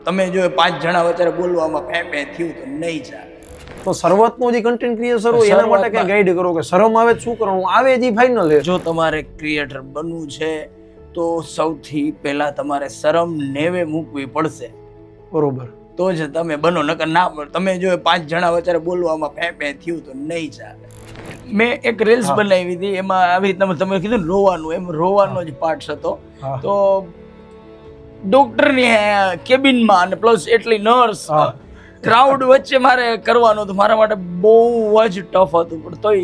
પણ તમે જો 5 જણા વચ્ચે બોલવામાં ફે થયું તો નહીં ચાલે. તો શરૂઆતનો જે કન્ટેન્ટ ક્રિએટર હોય એના માટે કઈ ગાઈડ કરો કે શરમ આવે શું કરવાનું, આવે જે ફાઇનલ છે. જો તમારે ક્રિએટર બનવું છે તો સૌથી પહેલા તમારે શરમ નેવે મૂકવી પડશે, બરોબર, તો જ તમે બનો. નકર ના, તમે જો 5 જણા વચ્ચે બોલવામાં ફે થયું તો નહીં ચાલે. મેં એક રીલ્સ બનાવી હતી, એમાં આવી રીતના તમે કીધું ને રોવાનું, એમ રોવાનો જ પાર્ટ હતો. તો ડોક્ટરની કેબિનમાં અને પ્લસ એટલી નર્સ ક્રાઉડ વચ્ચે મારે કરવાનું હતું. મારા માટે બહુ જ ટફ હતું, પણ તોય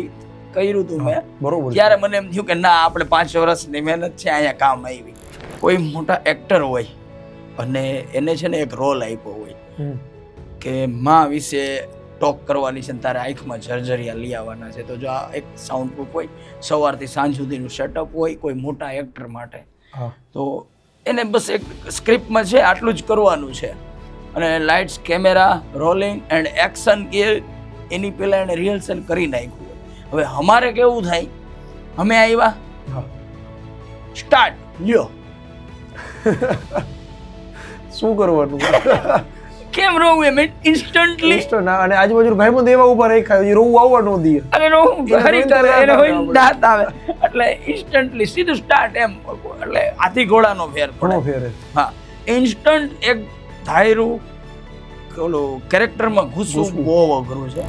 કર્યું હતું મેં. બરોબર. ત્યારે મને એમ થયું કે ના, આપણે 5 વર્ષની મહેનત છે, અહીંયા કામ આવી. કોઈ મોટા એક્ટર હોય અને એને છે ને એક રોલ આપ્યો હોય કે માં વિશે ટોક કરવાની છે, તારે આંખમાં જર્જરિયા લઈ આવવાના છે, તો જો આ એક સાઉન્ડ પ્રૂફ હોય, સવારથી સાંજ સુધીનું સેટઅપ હોય કોઈ મોટા એક્ટર માટે, તો એને બસ એક સ્ક્રિપ્ટમાં છે આટલું જ કરવાનું છે. અને lights, camera, rolling and action કે એની પહેલાં એને રિહર્સલ કરી નાખ્યું. હવે અમારે કેવું થાય, અમે આવ્યા, સ્ટાર્ટ, લ્યો, શું કરવાનું, કેમ રોવું એમ ઇન્સ્ટન્ટલી. અને આજુબાજુ ભાઈબંધ એવા ઉભા રાખ્યા રોવું આવવા ન દે. અરે રોવું ખરી કરે, એને હોય દાંત આવે એટલે ઇન્સ્ટન્ટલી સીધું સ્ટાર્ટ એમ. એટલે હાથી ઘોડાનો ફેર પડે. હા, ઇન્સ્ટન્ટ એક ધાયરું ઓલું કેરેક્ટરમાં ઘૂસવું બહુ અઘરું છે.